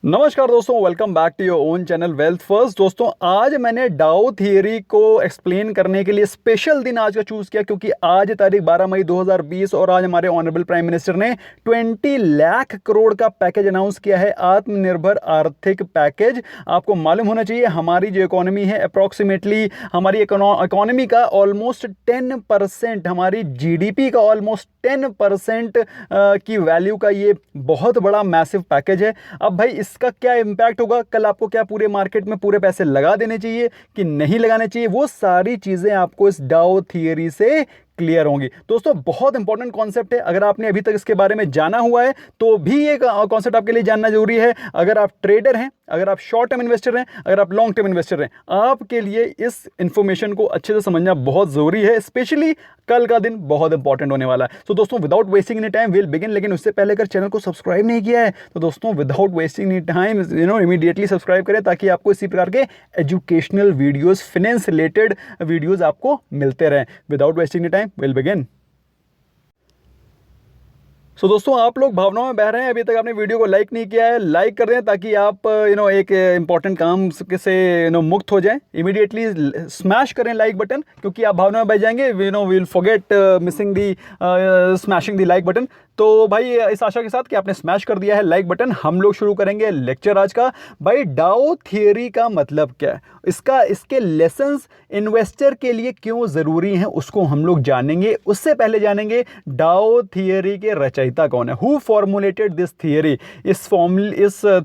नमस्कार दोस्तों, welcome back to your own channel wealth first. दोस्तों, आज मैंने डाउ थियरी को एक्सप्लेन करने के लिए स्पेशल दिन आज का चूज़ किया, क्योंकि आज तारीख 12 मई 2020 और आज हमारे ऑनरेबल प्राइम मिनिस्टर ने 20 लाख करोड़ का पैकेज अनाउंस किया है, आत्मनिर्भर आर्थिक पैकेज। आपको मालूम होना चाहिए हमारी जो इकोनॉमी है अप्रॉक्सीमेटली हमारी इकोनॉमी का ऑलमोस्ट 10%, हमारी जीडीपी का ऑलमोस्ट 10% की वैल्यू का ये बहुत बड़ा मैसिव पैकेज है। अब भाई इसका क्या इम्पैक्ट होगा, कल आपको क्या पूरे मार्केट में पूरे पैसे लगा देने चाहिए कि नहीं लगाने चाहिए, वो सारी चीजें आपको इस डाउ थियरी से क्लियर होंगी। दोस्तों, बहुत इंपॉर्टेंट कॉन्सेप्ट है। अगर आपने अभी तक इसके बारे में जाना हुआ है तो भी ये कॉन्सेप्ट आपके लिए जानना जरूरी है। अगर आप ट्रेडर हैं, अगर आप शॉर्ट टर्म इन्वेस्टर हैं, अगर आप लॉन्ग टर्म इन्वेस्टर हैं, आपके लिए इस इंफॉर्मेशन को अच्छे से समझना बहुत जरूरी है। स्पेशली कल का दिन बहुत इंपॉर्टेंट होने वाला है। तो दोस्तों, without wasting any time will begin. लेकिन उससे पहले अगर चैनल को सब्सक्राइब नहीं किया है तो दोस्तों, without wasting any time immediately subscribe करें, ताकि आपको इसी प्रकार के educational videos, finance related videos आपको मिलते रहें। Without wasting any time will begin. दोस्तों, आप लोग भावनाओं में बह रहे हैं, अभी तक आपने वीडियो को लाइक नहीं किया है, लाइक कर दें ताकि आप एक इंपॉर्टेंट काम से मुक्त हो जाएं। इमीडिएटली स्मैश करें लाइक बटन, क्योंकि आप भावनाओं में बह जाएंगे, will forget missing the smashing the like button. तो भाई, इस आशा के साथ कि आपने स्मैश कर दिया है लाइक बटन, हम लोग शुरू करेंगे लेक्चर आज का। भाई, डाउ थियरी का मतलब क्या है, इसके लेसन्स इन्वेस्टर के लिए क्यों जरूरी हैं, उसको हम लोग जानेंगे। उससे पहले जानेंगे डाउ थियरी के रचयिता कौन है, हु फॉर्मुलेटेड दिस थियरी। इस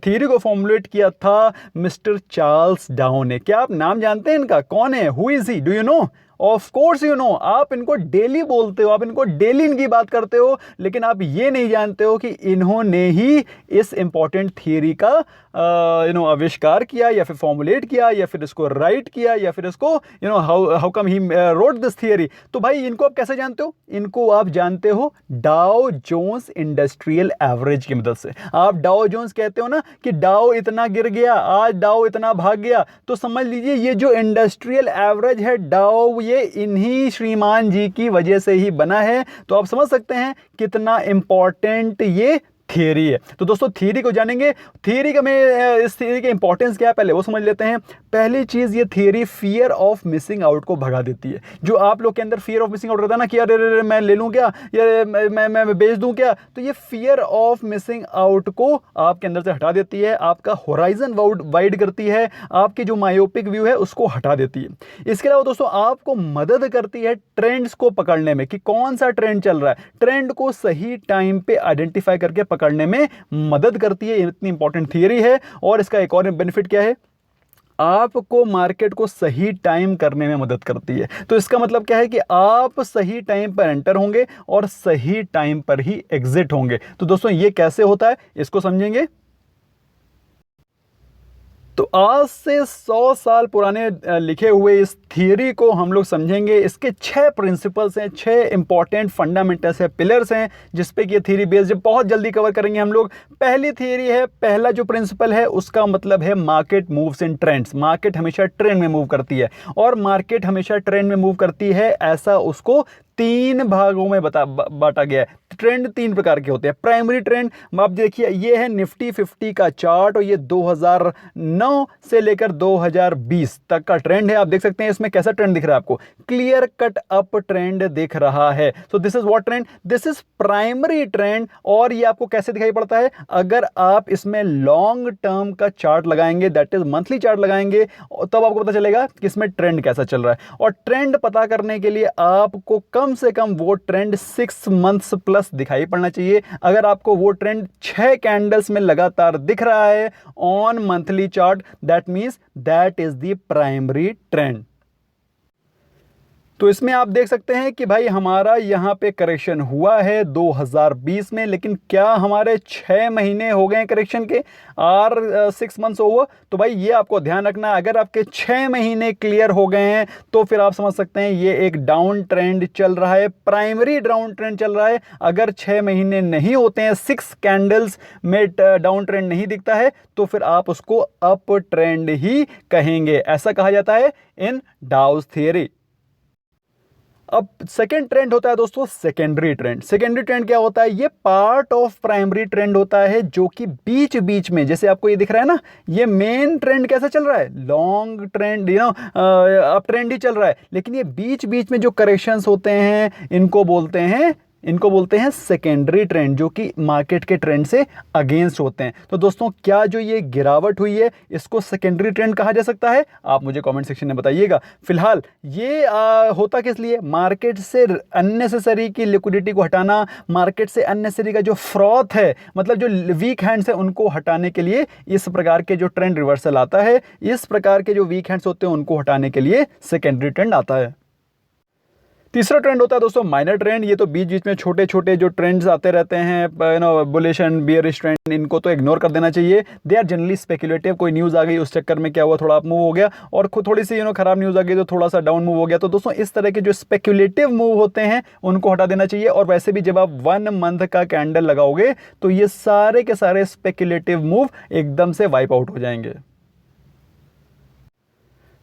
थियरी को फॉर्मुलेट किया था मिस्टर चार्ल्स डाउ ने। क्या आप नाम जानते हैं इनका, कौन है, who is he, do you know? Of course you know. आप इनको डेली बोलते हो, आप इनको डेली इनकी बात करते हो, लेकिन आप ये नहीं जानते हो कि इन्होंने ही इस इंपॉर्टेंट थियरी का आविष्कार किया, या फिर फॉर्मुलेट किया, या फिर इसको राइट किया, या फिर इसको how come he wrote this theory. तो भाई, इनको आप कैसे जानते हो? इनको आप जानते हो डाउ जोन्स इंडस्ट्रियल एवरेज की मदद से। आप डाउ जोन्स कहते हो ना कि डाउ इतना गिर गया, आज डाउ इतना भाग गया, तो समझ लीजिए ये जो इंडस्ट्रियल एवरेज है डाउ, ये इन्हीं श्रीमान जी की वजह से ही बना है। तो आप समझ सकते हैं कितना इंपॉर्टेंट ये थियरी है। तो दोस्तों, थियरी को जानेंगे। थियरी का में इस थियरी के इंपॉर्टेंस क्या है पहले वो समझ लेते हैं। पहली चीज, ये theory fear of missing out को भगा देती है। जो आप लोग के अंदर फियर ऑफ मिसिंग आउट रहता है ना कि अरे मैं ले लूं क्या, या मैं बेच दूं क्या, तो ये फियर ऑफ मिसिंग आउट को आपके अंदर से हटा देती है, आपका होराइजन वाइड करती है, आपकी जो मायोपिक व्यू है उसको हटा देती है। इसके अलावा दोस्तों, आपको मदद करती है ट्रेंड्स को पकड़ने में, कि कौन सा ट्रेंड चल रहा है, ट्रेंड को सही टाइम पे आइडेंटिफाई करके पकड़ने में मदद करती है। इतनी इंपॉर्टेंट थियरी है। और इसका एक और बेनिफिट क्या है, आपको मार्केट को सही टाइम करने में मदद करती है। तो इसका मतलब क्या है कि आप सही टाइम पर एंटर होंगे और सही टाइम पर ही एग्जिट होंगे। तो दोस्तों, ये कैसे होता है इसको समझेंगे। तो आज से 100 साल पुराने लिखे हुए इस थियरी को हम लोग समझेंगे। इसके 6 प्रिंसिपल्स हैं, 6 इंपॉर्टेंट फंडामेंटल्स हैं, पिलर्स हैं, जिसपे कि ये थियरी बेस्ड है। बहुत जल्दी कवर करेंगे हम लोग। पहली थियरी है, पहला जो प्रिंसिपल है उसका मतलब है market moves in trends. Market हमेशा ट्रेंड में मूव करती है, और मार्केट हमेशा ट्रेंड में मूव करती है, ऐसा उसको 3 भागों में बांटा गया है। ट्रेंड 3 प्रकार के होते हैं। प्राइमरी ट्रेंड, आप देखिए, ये है निफ्टी 50 का चार्ट, और ये 2009 से लेकर 2020 तक का ट्रेंड है। आप देख सकते हैं इसमें कैसा ट्रेंड दिख रहा है आपको, क्लियर कट अप ट्रेंड दिख रहा है। So this is what trend, this is primary trend. और ये आपको कैसे दिखाई पड़ता है, अगर आप इसमें लॉन्ग टर्म का चार्ट लगाएंगे, दैट इज मंथली चार्ट लगाएंगे, तब आपको पता चलेगा कि इसमें ट्रेंड कैसा चल रहा है। और ट्रेंड पता करने के लिए आपको कम से कम वो ट्रेंड 6 मंथ्स प्लस दिखाई पड़ना चाहिए। अगर आपको वो ट्रेंड 6 कैंडल्स में लगातार दिख रहा है on monthly chart, that means that is the primary trend. तो इसमें आप देख सकते हैं कि भाई हमारा यहाँ पे करेक्शन हुआ है 2020 में, लेकिन क्या हमारे 6 महीने हो गए करेक्शन के, आर 6 मंथ्स ओवर। तो भाई ये आपको ध्यान रखना है, अगर आपके 6 महीने क्लियर हो गए हैं तो फिर आप समझ सकते हैं ये एक डाउन ट्रेंड चल रहा है, प्राइमरी डाउन ट्रेंड चल रहा है। अगर 6 महीने नहीं होते हैं, 6 कैंडल्स में डाउन ट्रेंड नहीं दिखता है, तो फिर आप उसको अप ट्रेंड ही कहेंगे। ऐसा कहा जाता है इन डाउस थियरी। अब सेकेंड ट्रेंड होता है दोस्तों सेकेंडरी ट्रेंड। सेकेंडरी ट्रेंड क्या होता है? ये पार्ट ऑफ प्राइमरी ट्रेंड होता है, जो कि बीच बीच में, जैसे आपको ये दिख रहा है ना, ये मेन ट्रेंड कैसा चल रहा है, लॉन्ग ट्रेंड, अप ट्रेंड ही चल रहा है, लेकिन ये बीच बीच में जो करेक्शंस होते हैं इनको बोलते हैं सेकेंडरी ट्रेंड, जो कि मार्केट के ट्रेंड से अगेंस्ट होते हैं। तो दोस्तों, क्या जो ये गिरावट हुई है इसको सेकेंडरी ट्रेंड कहा जा सकता है? आप मुझे कमेंट सेक्शन में बताइएगा। फिलहाल ये होता किस लिए? मार्केट से अननेसेसरी की लिक्विडिटी को हटाना, मार्केट से अननेसेसरी का जो फ्रॉथ है, मतलब जो वीक हैंड्स है, उनको हटाने के लिए इस प्रकार के जो ट्रेंड रिवर्सल आता है, इस प्रकार के जो वीक हैंड्स होते हैं उनको हटाने के लिए सेकेंडरी ट्रेंड आता है। तीसरा ट्रेंड होता है दोस्तों माइनर ट्रेंड। ये तो बीच बीच में छोटे छोटे जो ट्रेंड्स आते रहते हैं, बुलिश एंड बियरिश ट्रेंड, इनको तो इग्नोर कर देना चाहिए। They are generally speculative. कोई न्यूज़ आ गई, उस चक्कर में क्या हुआ, थोड़ा अप मूव हो गया, और थोड़ी सी खराब न्यूज़ आ गई तो थोड़ा सा डाउन मूव हो गया। तो दोस्तों, इस तरह के जो स्पेकुलेटिव मूव होते हैं उनको हटा देना चाहिए। और वैसे भी जब आप 1 मंथ का कैंडल लगाओगे तो ये सारे के सारे स्पेकुलेटिव मूव एकदम से वाइप आउट हो जाएंगे।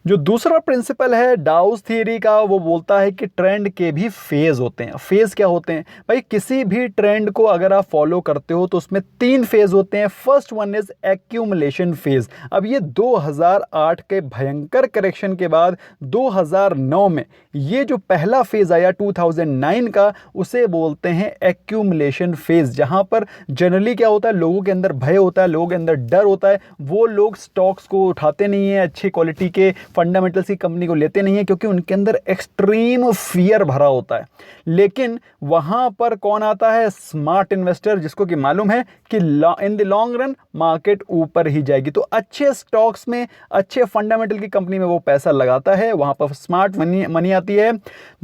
जो दूसरा प्रिंसिपल है डाउस थियरी का, वो बोलता है कि ट्रेंड के भी फेज होते हैं। फेज क्या होते हैं भाई? किसी भी ट्रेंड को अगर आप फॉलो करते हो तो उसमें 3 फेज होते हैं। First one is accumulation phase. अब ये 2008 के भयंकर करेक्शन के बाद 2009 में ये जो पहला फेज आया 2009 का, उसे बोलते हैं एक्यूमुलेशन फेज, जहां पर जनरली क्या होता है, लोगों के अंदर भय होता है, लोगों के अंदर डर होता है, वो लोग स्टॉक्स को उठाते नहीं है, अच्छी क्वालिटी के फंडामेंटल्स की कंपनी को लेते नहीं है, क्योंकि उनके अंदर एक्सट्रीम फियर भरा होता है। लेकिन वहां पर कौन आता है? स्मार्ट इन्वेस्टर, जिसको कि मालूम है कि in the long run market ऊपर ही जाएगी। तो अच्छे स्टॉक्स में, अच्छे फंडामेंटल की कंपनी में वो पैसा लगाता है, वहां पर स्मार्ट मनी आती है।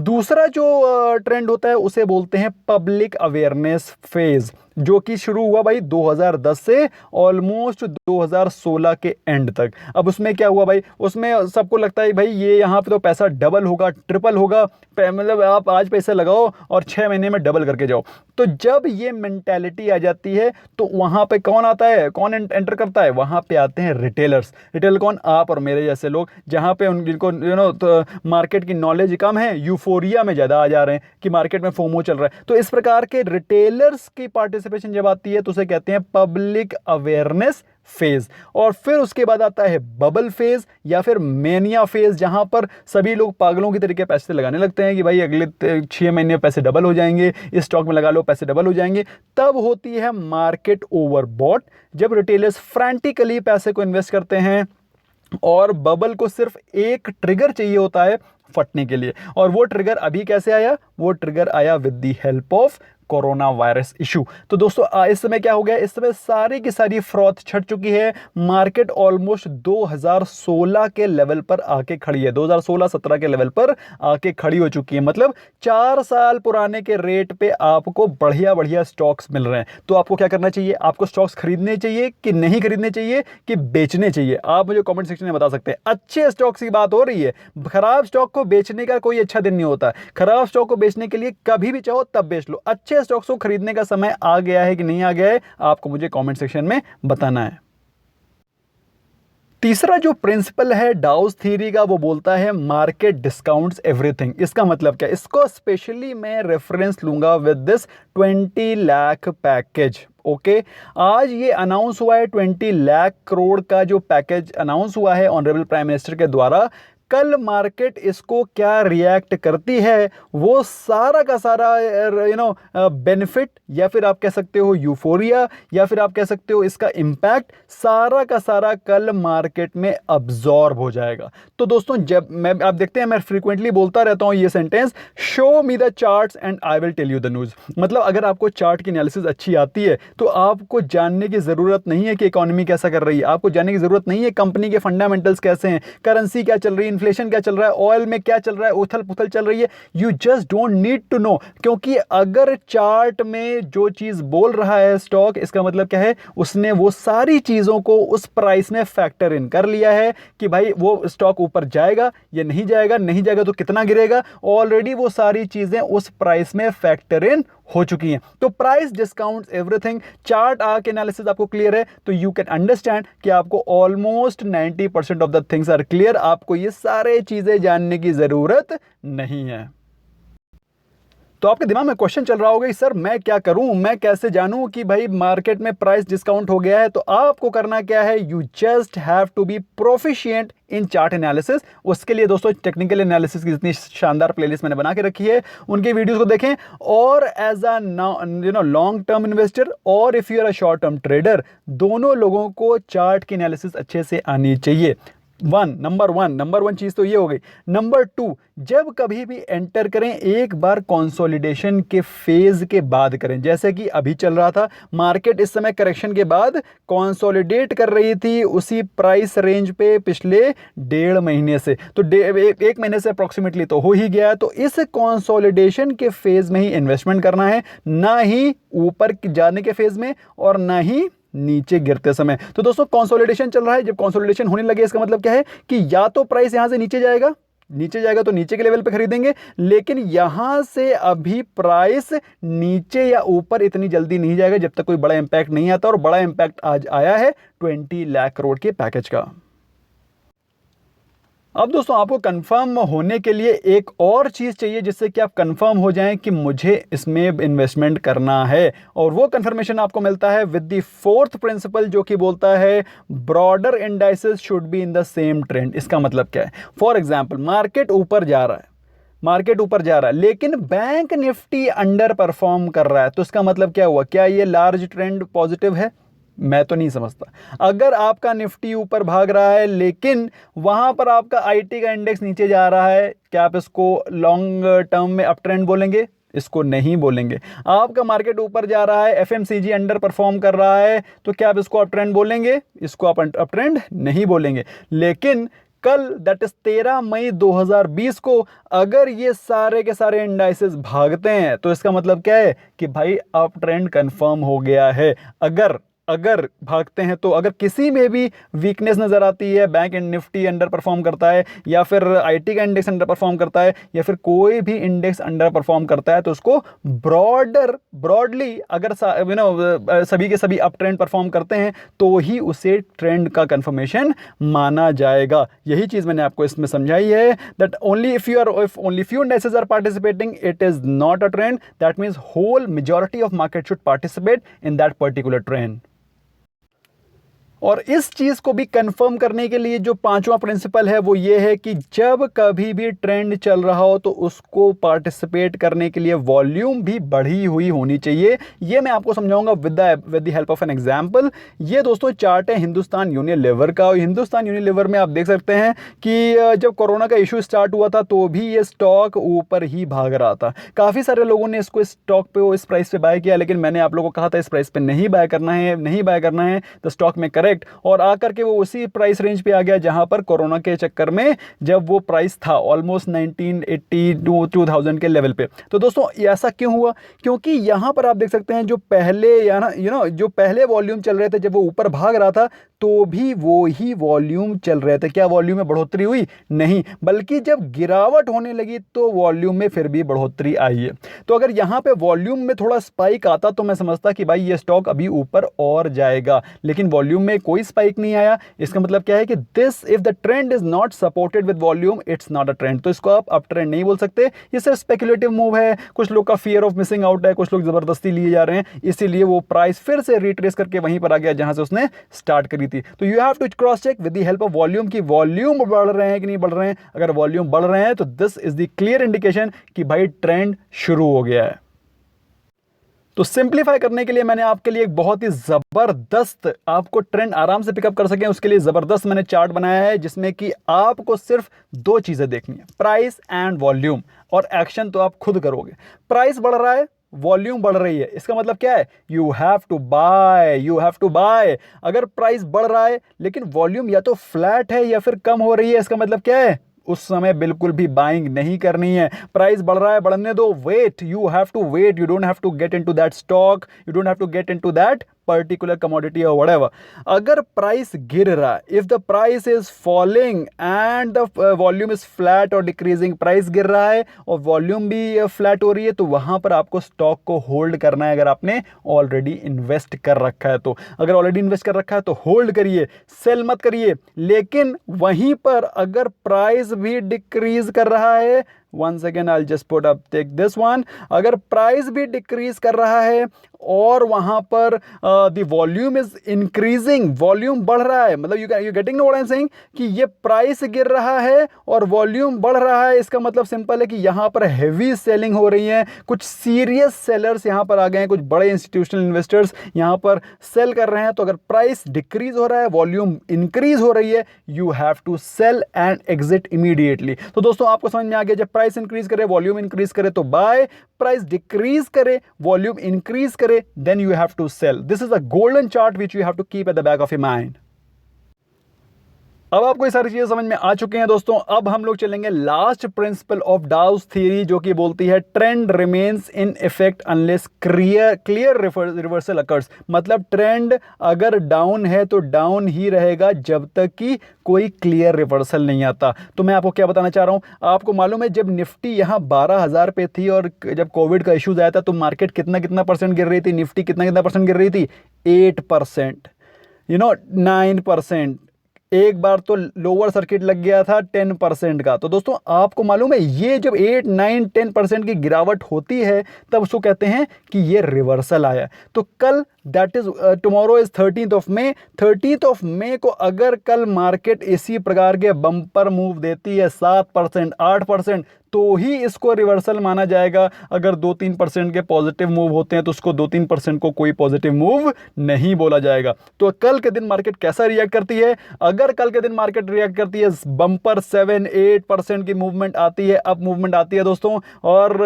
दूसरा जो ट्रेंड होता है उसे बोलते हैं पब्लिक अवेयरनेस फेज, जो कि शुरू हुआ भाई 2010 से ऑलमोस्ट 2016 के एंड तक। अब उसमें क्या हुआ भाई? उसमें सबको लगता है भाई ये यहाँ पे तो पैसा डबल होगा, ट्रिपल होगा, मतलब आप आज पैसे लगाओ और 6 महीने में डबल करके जाओ। तो जब ये मेंटालिटी आ जाती है तो वहां पे कौन आता है, कौन एंटर करता है? वहां पे आते हैं रिटेलर्स। रिटेलर कौन? आप और मेरे जैसे लोग, जहां पे जिनको तो मार्केट की नॉलेज कम है, यूफोरिया में ज्यादा आ जा रहे हैं कि मार्केट में फोमो चल रहा है। तो इस प्रकार के रिटेलर्स की पार्टिसिपेशन जब आती है तो उसे कहते हैं पब्लिक अवेयरनेस फेज। और फिर उसके बाद आता है बबल फेज या फिर मेनिया फेज, जहां पर सभी लोग पागलों की तरीके पैसे लगाने लगते हैं कि भाई अगले 6 महीने में पैसे डबल हो जाएंगे, इस स्टॉक में लगा लो पैसे डबल हो जाएंगे। तब होती है मार्केट ओवरबॉट, जब रिटेलर्स फ्रैंटिकली पैसे को इन्वेस्ट करते हैं और बबल को सिर्फ एक ट्रिगर चाहिए होता है फटने के लिए। और वो ट्रिगर अभी कैसे आया? वो ट्रिगर आया with the help of corona virus issue. तो दोस्तों, इस समय क्या हो गया? इस समय सारी की सारी फ्रॉथ छट चुकी है। मार्केट ऑलमोस्ट 2016 के लेवल पर आके खड़ी है, 2016-17 के लेवल पर आके खड़ी हो चुकी है। मतलब 4 साल पुराने के रेट पे आपको बढ़िया बढ़िया स्टॉक्स मिल रहे हैं। तो आपको क्या करना चाहिए? आपको स्टॉक्स खरीदने चाहिए कि नहीं खरीदने चाहिए, कि बेचने चाहिए? आप मुझे कमेंट सेक्शन में बता सकते हैं। अच्छे स्टॉक्स की बात हो रही है, खराब स्टॉक को बेचने का कोई अच्छा दिन नहीं होता। खराब स्टॉक को बेचने के लिए कभी भी चाहो तब बेच लो। अच्छे स्टॉक्स को खरीदने का समय आ गया है कि नहीं आ गया है, आपको मुझे कमेंट सेक्शन में बताना है। तीसरा जो प्रिंसिपल है डाउस थ्योरी का, वो बोलता है मार्केट डिस्काउंट्स एवरीथिंग। इसका मतलब क्या? इसको स्पेशली मैं रेफरेंस लूंगा with this 20 lakh package. Okay, आज ये अनाउंस हुआ है 20 लाख करोड़ का जो पैकेज अनाउंस हुआ है ऑनरेबल प्राइम मिनिस्टर के द्वारा। कल मार्केट इसको क्या रिएक्ट करती है, वो सारा का सारा बेनिफिट, या फिर आप कह सकते हो यूफोरिया, या फिर आप कह सकते हो इसका इंपैक्ट, सारा का सारा कल मार्केट में अब्जॉर्ब हो जाएगा। तो दोस्तों, जब आप देखते हैं, मैं फ्रीक्वेंटली बोलता रहता हूं ये sentence, show me the charts and I will tell you the news. मतलब अगर आपको चार्ट की एनालिसिस अच्छी आती है तो आपको जानने की जरूरत नहीं है कि इकोनॉमी कैसा कर रही है, आपको जानने की जरूरत नहीं है कंपनी के फंडामेंटल्स कैसे हैं, करेंसी क्या चल रही है, इन्फ्लेशन क्या चल रहा है, ऑयल में क्या चल रहा है, उथल पुथल चल रही है। You just don't need to know, क्योंकि अगर चार्ट में जो चीज बोल रहा है स्टॉक, इसका मतलब क्या है? उसने वो सारी चीजों को उस प्राइस में फैक्टर इन कर लिया है कि भाई वो स्टॉक ऊपर जाएगा या नहीं जाएगा, नहीं जाएगा तो कितना गिरेगा। ऑलरेडी वो सारी चीजें उस प्राइस में फैक्टर इन हो चुकी हैं। तो प्राइस डिस्काउंट्स एवरीथिंग। चार्ट आके एनालिसिस आपको क्लियर है तो यू कैन अंडरस्टैंड कि आपको almost 90% of the things are clear. आपको ये सारे चीजें जानने की जरूरत नहीं है। तो आपके दिमाग में क्वेश्चन चल रहा होगा कि सर मैं क्या करूं, मैं कैसे जानूं कि भाई मार्केट में प्राइस डिस्काउंट हो गया है। तो आपको करना क्या है, you just have to be proficient in chart analysis. उसके लिए दोस्तों टेक्निकल एनालिसिस की जितनी शानदार प्लेलिस्ट मैंने बना के रखी है उनके वीडियोस को देखें। और as a long term investor और if you are a short term trader, दोनों लोगों को चार्ट की एनालिसिस अच्छे से आनी चाहिए। नंबर वन चीज तो ये हो गई। नंबर 2, जब कभी भी एंटर करें एक बार कंसोलिडेशन के फेज के बाद करें। जैसे कि अभी चल रहा था मार्केट, इस समय करेक्शन के बाद कंसोलिडेट कर रही थी उसी प्राइस रेंज पे पिछले 1.5 महीने से, तो एक महीने से अप्रोक्सीमेटली तो हो ही गया। तो इस कंसोलिडेशन के फेज में ही इन्वेस्टमेंट करना है, ना ही ऊपर जाने के फेज में और ना ही नीचे गिरते समय। तो दोस्तों कंसोलिडेशन चल रहा है, जब कंसोलिडेशन होने लगे इसका मतलब क्या है कि या तो प्राइस यहां से नीचे जाएगा तो नीचे के लेवल पे खरीदेंगे, लेकिन यहां से अभी प्राइस नीचे या ऊपर इतनी जल्दी नहीं जाएगा जब तक कोई बड़ा इंपैक्ट नहीं आता। और बड़ा इंपैक्ट आज आया है 20 लाख करोड़ के पैकेज का। अब दोस्तों आपको कंफर्म होने के लिए एक और चीज चाहिए जिससे कि आप कंफर्म हो जाएं कि मुझे इसमें इन्वेस्टमेंट करना है, और वो कंफर्मेशन आपको मिलता है विद द 4th प्रिंसिपल जो कि बोलता है broader indices should be in the same trend. इसका मतलब क्या है, फॉर एग्जांपल मार्केट ऊपर जा रहा है लेकिन बैंक निफ्टी अंडर परफॉर्म कर रहा है, तो इसका मतलब क्या हुआ, क्या ये लार्ज ट्रेंड पॉजिटिव है? मैं तो नहीं समझता। अगर आपका निफ्टी ऊपर भाग रहा है लेकिन वहां पर आपका आईटी का इंडेक्स नीचे जा रहा है, क्या आप इसको लॉन्ग टर्म में अप ट्रेंड बोलेंगे? इसको नहीं बोलेंगे। आपका मार्केट ऊपर जा रहा है, एफएमसीजी अंडर परफॉर्म कर रहा है, तो क्या आप इसको अप ट्रेंड बोलेंगे? इसको आप अप ट्रेंड नहीं बोलेंगे। लेकिन कल दैट इज 13 मई 2020 को अगर ये सारे के सारे इंडाइसेस भागते हैं तो इसका मतलब क्या है कि भाई अप ट्रेंड कंफर्म हो गया है। अगर भागते हैं तो अगर किसी में भी वीकनेस नजर आती है, बैंक निफ्टी अंडर परफॉर्म करता है या फिर आईटी का इंडेक्स अंडर परफॉर्म करता है या फिर कोई भी इंडेक्स अंडर परफॉर्म करता है, तो उसको ब्रॉडली अगर सभी के सभी अप ट्रेंड परफॉर्म करते हैं तो ही उसे ट्रेंड का कंफर्मेशन माना जाएगा। यही चीज मैंने आपको इसमें समझाई है that only if few indices are participating it is not a trend, that means whole majority of market should participate in that particular trend. और इस चीज को भी कंफर्म करने के लिए जो 5वां प्रिंसिपल है वो ये है कि जब कभी भी ट्रेंड चल रहा हो तो उसको पार्टिसिपेट करने के लिए वॉल्यूम भी बढ़ी हुई होनी चाहिए। ये मैं आपको समझाऊंगा with the help of an example. ये दोस्तों चार्ट है हिंदुस्तान यूनिलीवर का, और हिंदुस्तान यूनिलीवर में आप देख सकते हैं कि जब कोरोना का इशू स्टार्ट हुआ था तो भी ये स्टॉक ऊपर ही भाग रहा था। काफी सारे लोगों ने इसको स्टॉक पे इस प्राइस पे बाय किया, लेकिन मैंने आप लोगों को कहा था इस प्राइस पे नहीं बाय करना है तो स्टॉक में और आकर के वो उसी प्राइस रेंज पे आ गया जहां पर कोरोना के चक्कर में जब वो प्राइस था ऑलमोस्ट 1980 टू 2000 के लेवल पे। तो दोस्तों ऐसा क्यों हुआ? क्योंकि यहां पर आप देख सकते हैं जो पहले जो पहले वॉल्यूम चल रहे थे जब वो ऊपर भाग रहा था तो भी वो ही वॉल्यूम चल रहे थे। क्या वॉल्यूम में बढ़ोतरी हुई? नहीं, बल्कि जब गिरावट होने लगी तो वॉल्यूम में फिर भी बढ़ोतरी आई है। तो अगर यहां पे वॉल्यूम में थोड़ा स्पाइक आता तो मैं समझता कि भाई ये स्टॉक अभी ऊपर और जाएगा, लेकिन वॉल्यूम में कोई स्पाइक नहीं आया। इसका मतलब क्या है कि this if the trend is not supported with volume it's not a trend. तो इसको आप अप ट्रेंड नहीं बोल सकते, ये सिर्फ स्पेकुलेटिव मूव है। कुछ लोग का फियर ऑफ मिसिंग आउट है, कुछ लोग जबरदस्ती लिए जा रहे हैं, इसीलिए वो प्राइस फिर से रिट्रेस करके वहीं पर आ गया जहां से उसने स्टार्ट करी थी। तो you have to cross check with the help of volume की वॉल्यूम बढ़ रहे हैं कि नहीं बढ़ रहे हैं। अगर वॉल्यूम बढ़ रहे हैं तो this is the clear indication कि भाई ट्रेंड शुरू हो गया है। तो सिंपलीफाई करने के लिए मैंने आपके लिए एक बहुत ही जबरदस्त, आपको ट्रेंड आराम से पिकअप कर सकें उसके लिए जबरदस्त मैंने चार्ट बनाया है जिसमें कि आपको सिर्फ 2 चीजें देखनी है, प्राइस एंड वॉल्यूम, और एक्शन तो आप खुद करोगे। प्राइस बढ़ रहा है, वॉल्यूम बढ़ रही है, इसका मतलब क्या है? You have to buy. अगर प्राइस बढ़ रहा है लेकिन वॉल्यूम या तो फ्लैट है या फिर कम हो रही है, इसका मतलब क्या है? उस समय बिल्कुल भी बाइंग नहीं करनी है। प्राइस बढ़ रहा है, बढ़ने दो, wait, you have to wait, you don't have to get into that stock, you don't have to get into that particular commodity और व्हाटएवर। अगर प्राइस गिर रहा है, if the price is falling and the volume is flat और decreasing, price गिर रहा है और वॉल्यूम भी फ्लैट हो रही है, तो वहां पर आपको स्टॉक को होल्ड करना है। अगर आपने ऑलरेडी इन्वेस्ट कर रखा है तो, अगर ऑलरेडी इन्वेस्ट कर रखा है तो होल्ड करिए, सेल मत करिए। लेकिन वहीं पर अगर प्राइस भी डिक्रीज कर रहा है, one second, I just put up take this one. अगर प्राइस भी डिक्रीज कर रहा है और वहां पर the volume is increasing, volume बढ़ रहा है, मतलब you getting what I am saying कि ये प्राइस गिर रहा है और वॉल्यूम बढ़ रहा है, इसका मतलब सिंपल है कि यहां पर हेवी सेलिंग हो रही है, कुछ सीरियस सेलर्स यहां पर आ गए हैं, कुछ बड़े इंस्टीट्यूशनल इन्वेस्टर्स यहां पर सेल कर रहे हैं। तो अगर प्राइस डिक्रीज हो रहा है, वॉल्यूम इंक्रीज हो रही है, you have to sell and exit immediately. तो दोस्तों आपको समझ में आ गया, जब प्राइस इंक्रीज करे, वॉल्यूम इंक्रीज करे तो बाय, प्राइस डिक्रीज करे, वॉल्यूम इंक्रीज करे, then you have to sell. This is a golden chart which you have to keep at the back of your mind. अब आपको ये सारी चीजें समझ में आ चुके हैं दोस्तों। अब हम लोग चलेंगे लास्ट प्रिंसिपल ऑफ डाउस थ्योरी, जो कि बोलती है trend remains in effect unless clear reversal occurs. मतलब ट्रेंड अगर डाउन है तो डाउन ही रहेगा जब तक कि कोई क्लियर रिवर्सल नहीं आता। तो मैं आपको क्या बताना चाह रहा हूं, आपको मालूम है जब निफ्टी यहां 12,000 पे थी और जब कोविड का इश्यूज आया था तो मार्केट कितना परसेंट गिर रही थी, निफ्टी कितना परसेंट गिर रही थी, 8%, 9%। एक बार तो लोअर सर्किट लग गया था 10% का। तो दोस्तों आपको मालूम है ये जब 8, 9, 10% की गिरावट होती है तब उसको कहते हैं कि ये रिवर्सल आया। तो कल that is tomorrow is 13th of May, 13th of May को अगर कल मार्केट इसी प्रकार के बम्पर मूव देती है 7%, 8%, तो ही इसको रिवर्सल माना जाएगा। अगर 2-3% के पॉजिटिव मूव होते हैं तो उसको 2-3% को कोई पॉजिटिव मूव नहीं बोला जाएगा। तो कल के दिन मार्केट कैसा रिएक्ट करती है, अगर कल के दिन मार्केट रिएक्ट करती है बम्पर 7-8% की मूवमेंट आती है, अप मूवमेंट आती है दोस्तों, और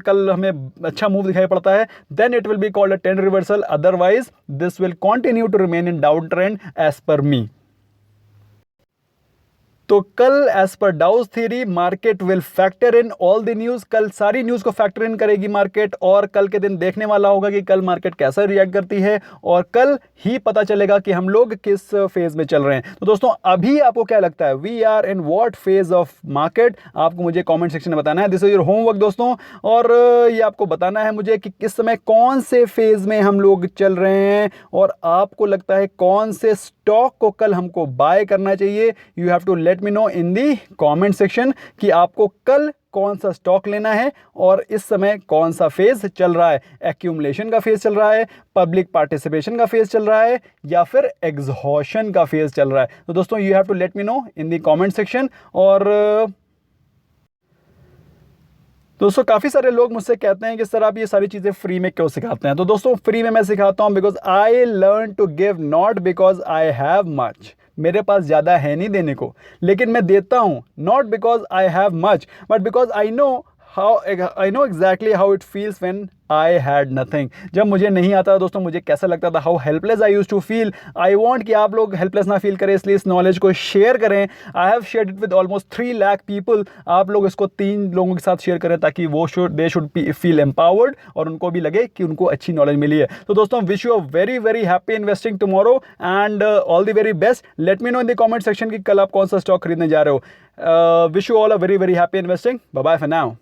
कल हमें अच्छा मूव दिखाई पड़ता है, then it will be called a trend reversal, otherwise this will continue to remain in down trend as per me. तो कल as per Dow's theory market will factor in all the news, कल सारी news को factor in करेगी market, और कल के दिन देखने वाला होगा कि कल मार्केट कैसा रिएक्ट करती है, और कल ही पता चलेगा कि हम लोग किस फेज में चल रहे हैं। तो दोस्तों अभी आपको क्या लगता है, we are in what phase of market, आपको मुझे कमेंट सेक्शन में बताना है। दिस इज योर होमवर्क दोस्तों, और ये आपको बताना है मुझे कि किस समय कौन से फेज में हम लोग चल रहे हैं, और आपको लगता है कौन से स्टॉक को कल हमको बाय करना चाहिए। You have to let me know in the comment section कि आपको कल कौन सा स्टॉक लेना है और इस समय कौन सा फेज चल रहा है, एक्यूमुलेशन का फेज चल रहा है, पब्लिक पार्टिसिपेशन का फेज चल रहा है, या फिर एग्जॉशन का फेज चल रहा है। तो दोस्तों you have to let me know in the comment section. और दोस्तों काफ़ी सारे लोग मुझसे कहते हैं कि सर आप ये सारी चीज़ें फ्री में क्यों सिखाते हैं। तो दोस्तों फ्री में मैं सिखाता हूँ because I learn to give, not because I have much. मेरे पास ज़्यादा है नहीं देने को, लेकिन मैं देता हूँ not because I have much but because I know exactly how it feels when I had nothing. जब मुझे नहीं आता दोस्तों मुझे कैसा लगता था, how helpless I used to feel. I want कि आप लोग हेल्पलेस ना फील करें, इसलिए इस नॉलेज को शेयर करें। I have shared it with almost 3 lakh people. आप लोग इसको 3 लोगों के साथ शेयर करें ताकि वो दे शुड फील एम्पावर्ड और उनको भी लगे कि उनको अच्छी नॉलेज मिली है। तो दोस्तों wish you a very very happy investing tomorrow and all the very best. Late me know in the comment section कि कल आप कौन सा स्टॉक खरीदने जा रहे हो। Wish you all a very very happy investing. Bye bye for now.